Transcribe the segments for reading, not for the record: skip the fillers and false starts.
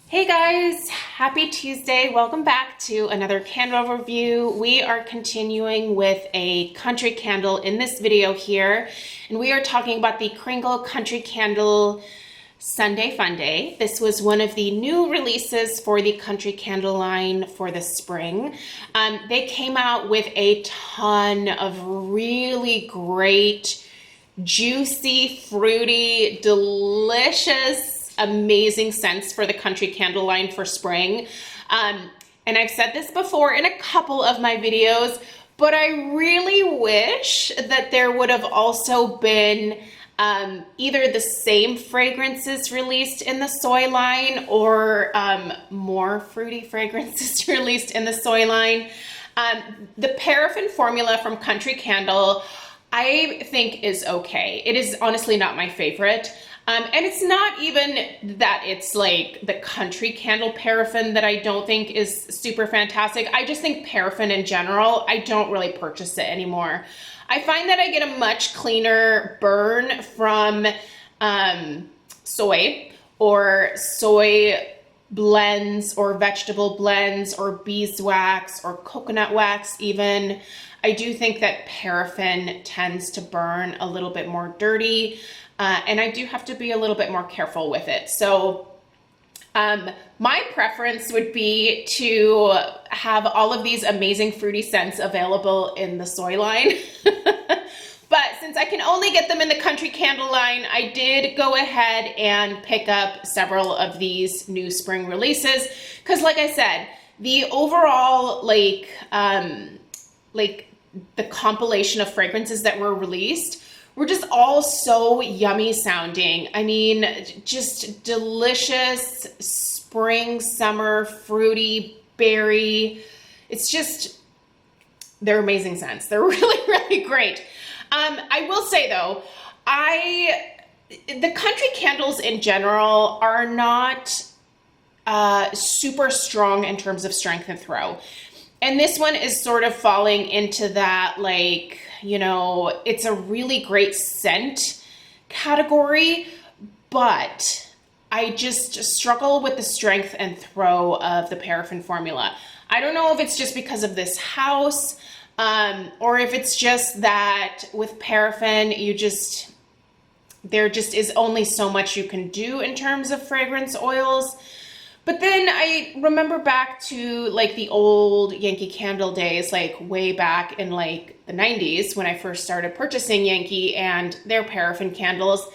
Hey guys, happy Tuesday. Welcome back to another candle review. We are continuing with a country candle in this video here, and we are talking about the Kringle Country Candle Sunday Funday. This was one of the new releases for the country candle line for the spring. They came out with a ton of really great, juicy, fruity, delicious, amazing scents for the country candle line for spring. And I've said this before in a couple of my videos, but I really wish that there would have also been either the same fragrances released in the soy line or more fruity fragrances released in the soy line. The Paraffin Formula from Country Candle, I think is okay. It is honestly not my favorite. And it's not even that it's like the country candle paraffin that I don't think is super fantastic. I just think paraffin in general, I don't really purchase it anymore. I find that I get a much cleaner burn from soy or soy blends or vegetable blends or beeswax or coconut wax even. I do think that paraffin tends to burn a little bit more dirty. And I do have to be a little bit more careful with it. So my preference would be to have all of these amazing fruity scents available in the soy line. But since I can only get them in the country candle line, I did go ahead and pick up several of these new spring releases. Because like I said, the overall like the compilation of fragrances that were released were just all so yummy sounding. I mean, just delicious spring, summer, fruity, berry. It's just, they're amazing scents. They're really, really great. I will say though, the country candles in general are not super strong in terms of strength and throw. And this one is sort of falling into that, like, you know, it's a really great scent category, but I just struggle with the strength and throw of the Paraffin Formula. I don't know if it's just because of this house, or if it's just that with paraffin, there just is only so much you can do in terms of fragrance oils. But then I remember back to like the old Yankee Candle days, like way back in like the 90s when I first started purchasing Yankee and their paraffin candles.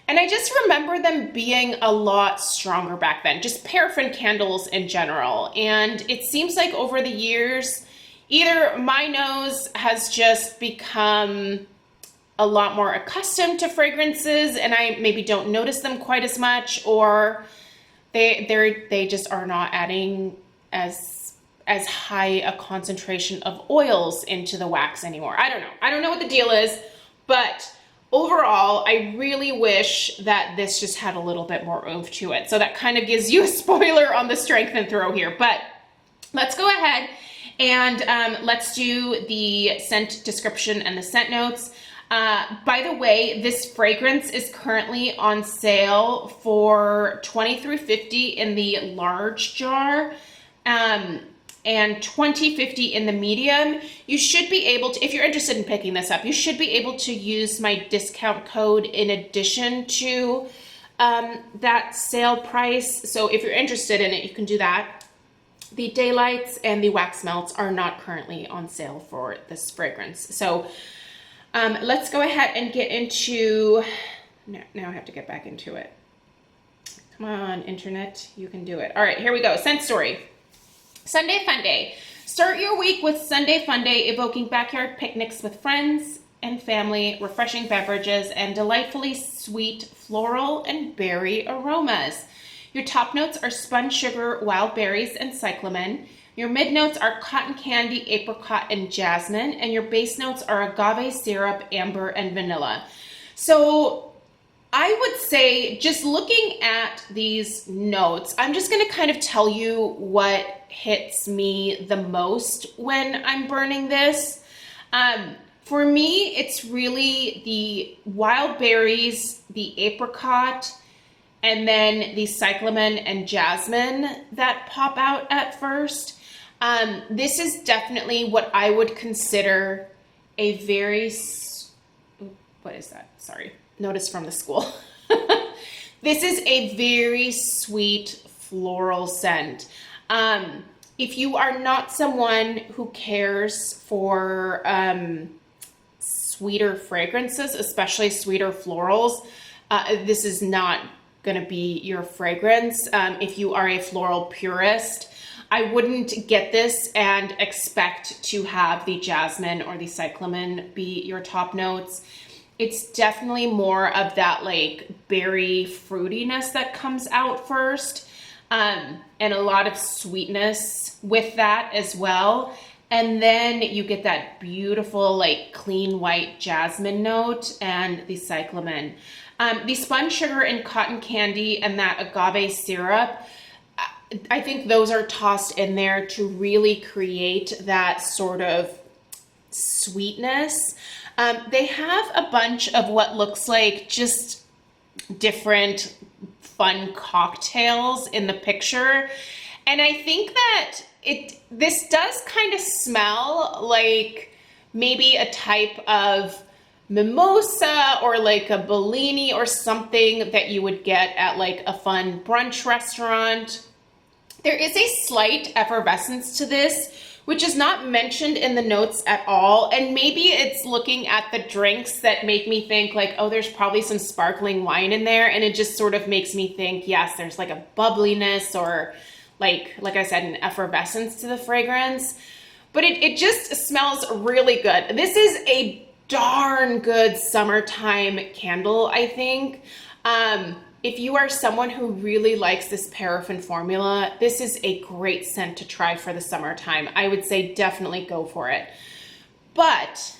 And I just remember them being a lot stronger back then, just paraffin candles in general. And it seems like over the years, either my nose has just become a lot more accustomed to fragrances and I maybe don't notice them quite as much, or they just are not adding as high a concentration of oils into the wax anymore. I don't know what the deal is, but overall, I really wish that this just had a little bit more oomph to it. So that kind of gives you a spoiler on the strength and throw here, but let's go ahead and let's do the scent description and the scent notes. By the way, this fragrance is currently on sale for $20-$50 in the large jar, and $20-$50 in the medium. You should be able to, if you're interested in picking this up, you should be able to use my discount code in addition to that sale price. So if you're interested in it, you can do that. The Daylights and the Wax Melts are not currently on sale for this fragrance. So let's go ahead and get into, now I have to get back into it. Come on, internet, you can do it. All right, here we go. Scent story. Sunday Funday. Start your week with Sunday Funday, evoking backyard picnics with friends and family, refreshing beverages, and delightfully sweet floral and berry aromas. Your top notes are spun sugar, wild berries, and cyclamen. Your mid notes are cotton candy, apricot, and jasmine, and your base notes are agave syrup, amber, and vanilla. So I would say, just looking at these notes, I'm just going to kind of tell you what hits me the most when I'm burning this. For me, it's really the wild berries, the apricot, and then the cyclamen and jasmine that pop out at first. This is definitely what I would consider a very, what is that? Sorry, notice from the school. This is a very sweet floral scent. If you are not someone who cares for sweeter fragrances, especially sweeter florals, this is not gonna be your fragrance. If you are a floral purist, I wouldn't get this and expect to have the jasmine or the cyclamen be your top notes. It's definitely more of that like berry fruitiness that comes out first, and a lot of sweetness with that as well. And then you get that beautiful like clean white jasmine note and the cyclamen. The spun sugar and cotton candy and that agave syrup, I think those are tossed in there to really create that sort of sweetness. They have a bunch of what looks like just different fun cocktails in the picture. And I think that this does kind of smell like maybe a type of mimosa or like a Bellini or something that you would get at like a fun brunch restaurant. There is a slight effervescence to this, which is not mentioned in the notes at all. And maybe it's looking at the drinks that make me think like, oh, there's probably some sparkling wine in there. And it just sort of makes me think, yes, there's like a bubbliness or like I said, an effervescence to the fragrance. But it just smells really good. This is a darn good summertime candle, I think. If you are someone who really likes this Paraffin Formula, this is a great scent to try for the summertime. I would say definitely go for it. But,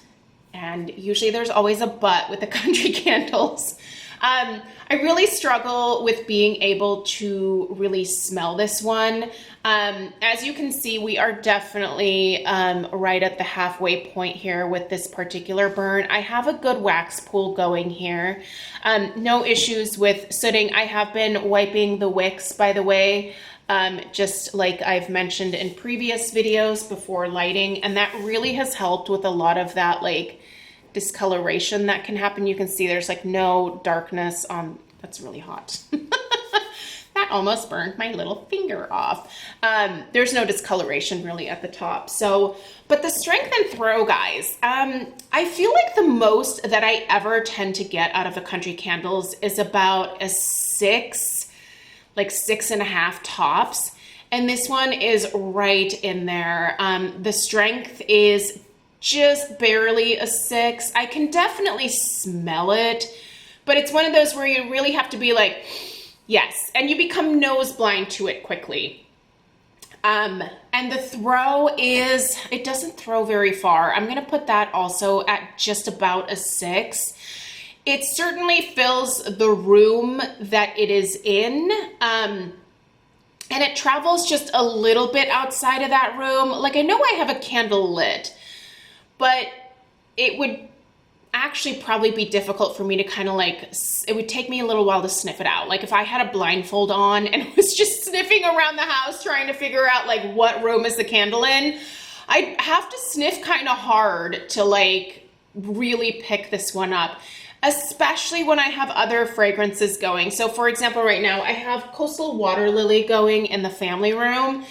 and usually there's always a but with the country candles, I really struggle with being able to really smell this one. As you can see, we are definitely right at the halfway point here with this particular burn. I have a good wax pool going here. No issues with sooting. I have been wiping the wicks, by the way, just like I've mentioned in previous videos before lighting, and that really has helped with a lot of that like discoloration that can happen. You can see there's like no darkness on, that's really hot. That almost burned my little finger off. There's no discoloration really at the top. So, but the strength and throw, guys, I feel like the most that I ever tend to get out of the country candles is about a 6, like 6.5 tops. And this one is right in there. The strength is just barely a 6. I can definitely smell it, but it's one of those where you really have to be like, yes, and you become nose blind to it quickly. And the throw is, it doesn't throw very far. I'm gonna put that also at just about a 6. It certainly fills the room that it is in, and it travels just a little bit outside of that room. Like I know I have a candle lit, but it would actually probably be difficult for me to kind of like, it would take me a little while to sniff it out. Like if I had a blindfold on and was just sniffing around the house trying to figure out like what room is the candle in, I'd have to sniff kind of hard to like really pick this one up, especially when I have other fragrances going. So for example, right now I have Coastal Water Lily going in the family room.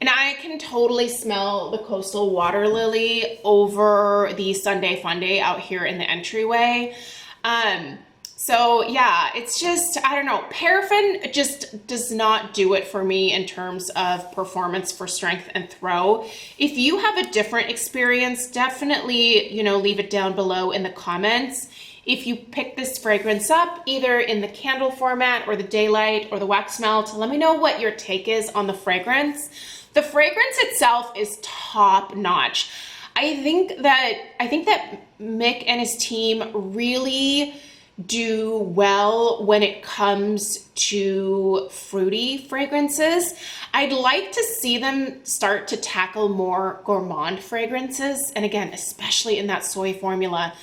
And I can totally smell the Coastal Water Lily over the Sunday Funday out here in the entryway. So yeah, it's just, I don't know, paraffin just does not do it for me in terms of performance for strength and throw. If you have a different experience, definitely, you know, leave it down below in the comments. If you pick this fragrance up, either in the candle format or the daylight or the wax melt, let me know what your take is on the fragrance. The fragrance itself is top notch. I think that Mick and his team really do well when it comes to fruity fragrances. I'd like to see them start to tackle more gourmand fragrances, and again, especially in that soy formula.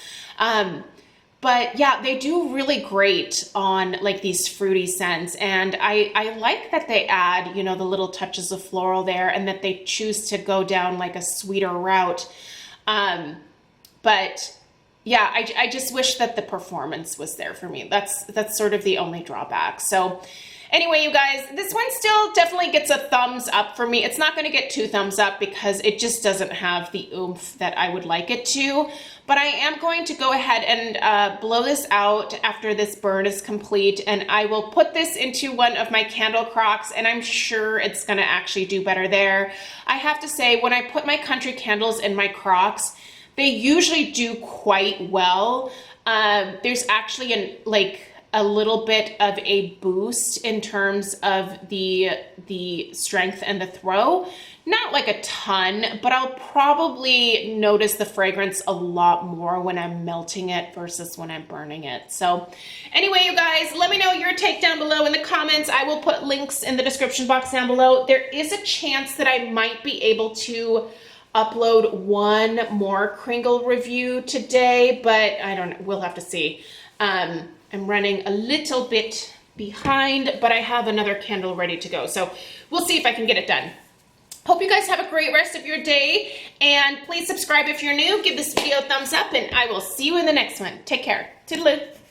But yeah, they do really great on like these fruity scents. And I like that they add, you know, the little touches of floral there and that they choose to go down like a sweeter route. But yeah, I just wish that the performance was there for me. That's sort of the only drawback. So anyway, you guys, this one still definitely gets a thumbs up for me. It's not going to get 2 thumbs up because it just doesn't have the oomph that I would like it to. But I am going to go ahead and blow this out after this burn is complete. And I will put this into one of my candle crocks, and I'm sure it's going to actually do better there. I have to say, when I put my country candles in my crocks, they usually do quite well. There's actually a little bit of a boost in terms of the strength and the throw. Not like a ton, but I'll probably notice the fragrance a lot more when I'm melting it versus when I'm burning it. So anyway, you guys, let me know your take down below in the comments. I will put links in the description box down below. There is a chance that I might be able to upload one more Kringle review today, but I don't know, we'll have to see. I'm running a little bit behind, but I have another candle ready to go. So we'll see if I can get it done. Hope you guys have a great rest of your day, and please subscribe if you're new. Give this video a thumbs up, and I will see you in the next one. Take care. Toodaloo.